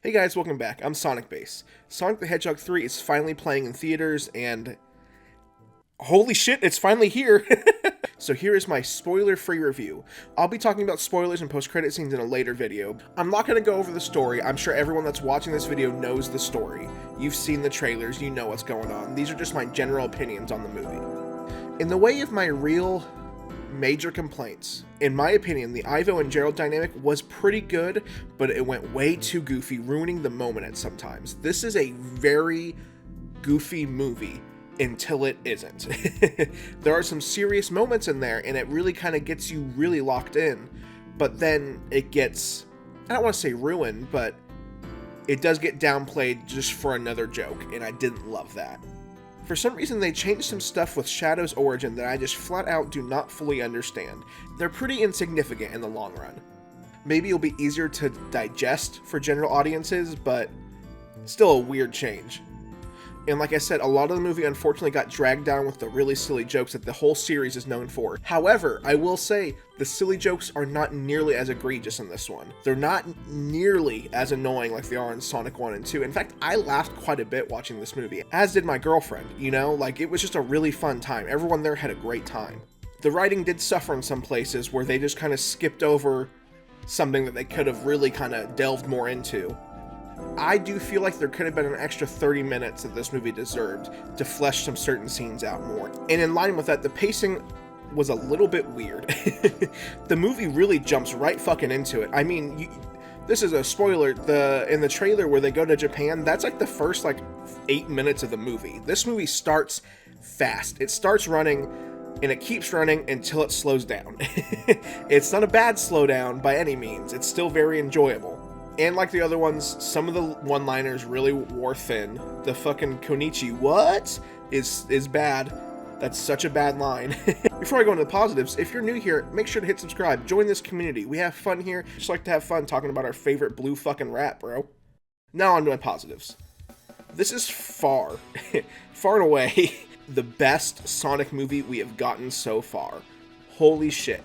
Hey guys, welcome back. I'm Sonic Base. Sonic the Hedgehog 3 is finally playing in theaters, and holy shit, it's finally here! So here is my spoiler-free review. I'll be talking about spoilers and post-credit scenes in a later video. I'm not going to go over the story. I'm sure everyone that's watching this video knows the story. You've seen the trailers, you know what's going on. These are just my general opinions on the movie. In the way of my real major complaints, in my opinion, the Ivo and Gerald dynamic was pretty good, but it went way too goofy, ruining the moment at sometimes. This is a very goofy movie until it isn't. There are some serious moments in there, and it really kind of gets you really locked in, but then it gets, I don't want to say ruined, but it does get downplayed just for another joke, and I didn't love that. For some reason, they changed some stuff with Shadow's origin that I just flat out do not fully understand. They're pretty insignificant in the long run. Maybe it'll be easier to digest for general audiences, but still a weird change. And like I said, a lot of the movie unfortunately got dragged down with the really silly jokes that the whole series is known for. However, I will say, the silly jokes are not nearly as egregious in this one. They're not nearly as annoying like they are in Sonic 1 and 2. In fact, I laughed quite a bit watching this movie, as did my girlfriend, you know? Like, it was just a really fun time. Everyone there had a great time. The writing did suffer in some places where they just kind of skipped over something that they could have really kind of delved more into. I do feel like there could have been an extra 30 minutes that this movie deserved to flesh some certain scenes out more. And in line with that, the pacing was a little bit weird. The movie really jumps right fucking into it. I mean, this is a spoiler. In the trailer where they go to Japan, that's like the first 8 minutes of the movie. This movie starts fast. It starts running, and it keeps running until it slows down. It's not a bad slowdown by any means. It's still very enjoyable. And like the other ones, some of the one-liners really wore thin. The fucking Konichi what is bad. That's such a bad line. Before I go into the positives, if you're new here, make sure to hit subscribe. Join this community. We have fun here. Just like to have fun talking about our favorite blue fucking rap, bro. Now on to my positives. This is far and away the best Sonic movie we have gotten so far. Holy shit.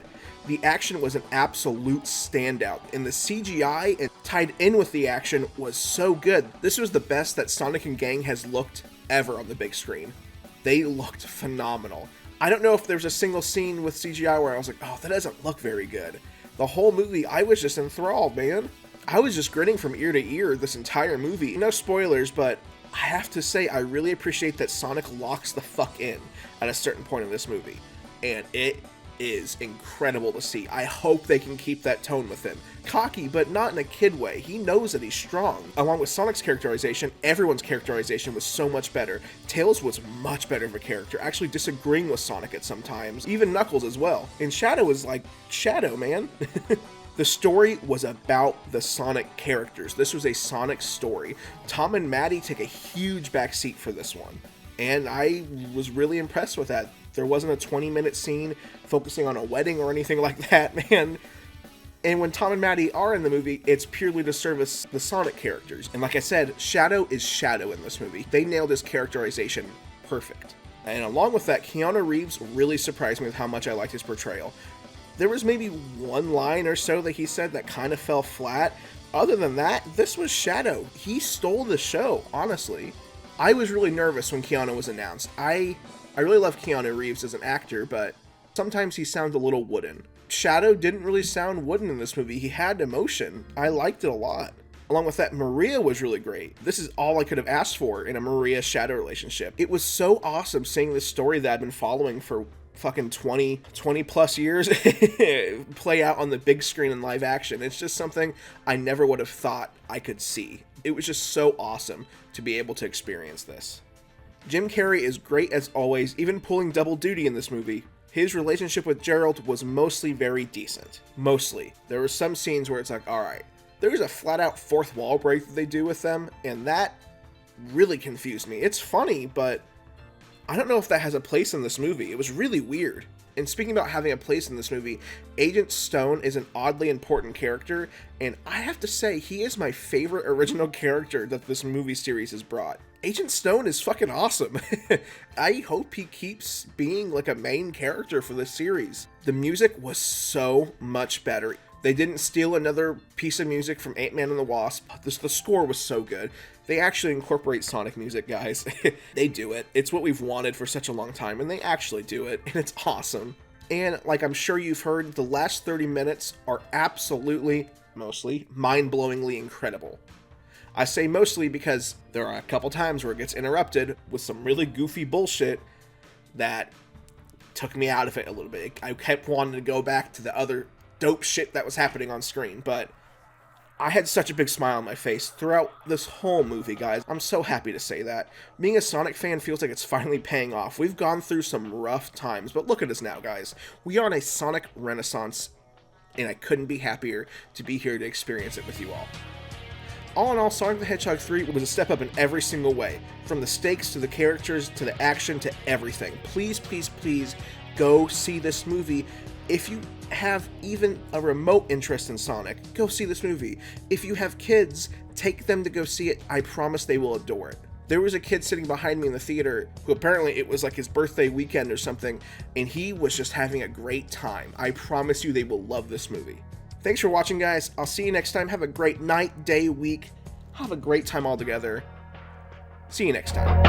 The action was an absolute standout, and the CGI and tied in with the action was so good. This was the best that Sonic and Gang has looked ever on the big screen. They looked phenomenal. I don't know if there's a single scene with CGI where I was like, oh, that doesn't look very good. The whole movie, I was just enthralled, man. I was just grinning from ear to ear this entire movie. No spoilers, but I have to say I really appreciate that Sonic locks the fuck in at a certain point in this movie. And it is incredible to see. I hope they can keep that tone with him. Cocky, but not in a kid way. He knows that he's strong. Along with Sonic's characterization, everyone's characterization was so much better. Tails was much better of a character, actually disagreeing with Sonic at some times. Even Knuckles as well. And Shadow was like, Shadow, man. The story was about the Sonic characters. This was a Sonic story. Tom and Maddie take a huge backseat for this one. And I was really impressed with that. There wasn't a 20-minute scene focusing on a wedding or anything like that, man. And when Tom and Maddie are in the movie, it's purely to service the Sonic characters. And like I said, Shadow is Shadow in this movie. They nailed his characterization perfect. And along with that, Keanu Reeves really surprised me with how much I liked his portrayal. There was maybe one line or so that he said that kind of fell flat. Other than that, this was Shadow. He stole the show, honestly. I was really nervous when Keanu was announced. I really love Keanu Reeves as an actor, but sometimes he sounds a little wooden. Shadow didn't really sound wooden in this movie. He had emotion. I liked it a lot. Along with that, Maria was really great. This is all I could have asked for in a Maria-Shadow relationship. It was so awesome seeing this story that I've been following for fucking 20 plus years play out on the big screen in live action. It's just something I never would have thought I could see. It was just so awesome to be able to experience this. Jim Carrey is great as always, even pulling double duty in this movie. His relationship with Gerald was mostly very decent. Mostly. There were some scenes where it's like, alright, there's a flat out fourth wall break that they do with them, and that really confused me. It's funny, but I don't know if that has a place in this movie. It was really weird. And speaking about having a place in this movie, Agent Stone is an oddly important character, and I have to say, he is my favorite original character that this movie series has brought. Agent Stone is fucking awesome. I hope he keeps being like a main character for this series. The music was so much better. They didn't steal another piece of music from Ant-Man and the Wasp. The score was so good. They actually incorporate Sonic music, guys. They do it. It's what we've wanted for such a long time, and they actually do it, and it's awesome. And like I'm sure you've heard, the last 30 minutes are absolutely, mostly, mind-blowingly incredible. I say mostly because there are a couple times where it gets interrupted with some really goofy bullshit that took me out of it a little bit. I kept wanting to go back to the other dope shit that was happening on screen, but I had such a big smile on my face throughout this whole movie, guys. I'm so happy to say that. Being a Sonic fan feels like it's finally paying off. We've gone through some rough times, but look at us now, guys. We are on a Sonic renaissance, and I couldn't be happier to be here to experience it with you all. All in all, Sonic the Hedgehog 3 was a step up in every single way. From the stakes, to the characters, to the action, to everything. Please, please, please go see this movie. If you have even a remote interest in Sonic, go see this movie. If you have kids, take them to go see it. I promise they will adore it. There was a kid sitting behind me in the theater who apparently it was like his birthday weekend or something, and he was just having a great time. I promise you they will love this movie. Thanks for watching, guys. I'll see you next time. Have a great night, day, week. Have a great time all together. See you next time.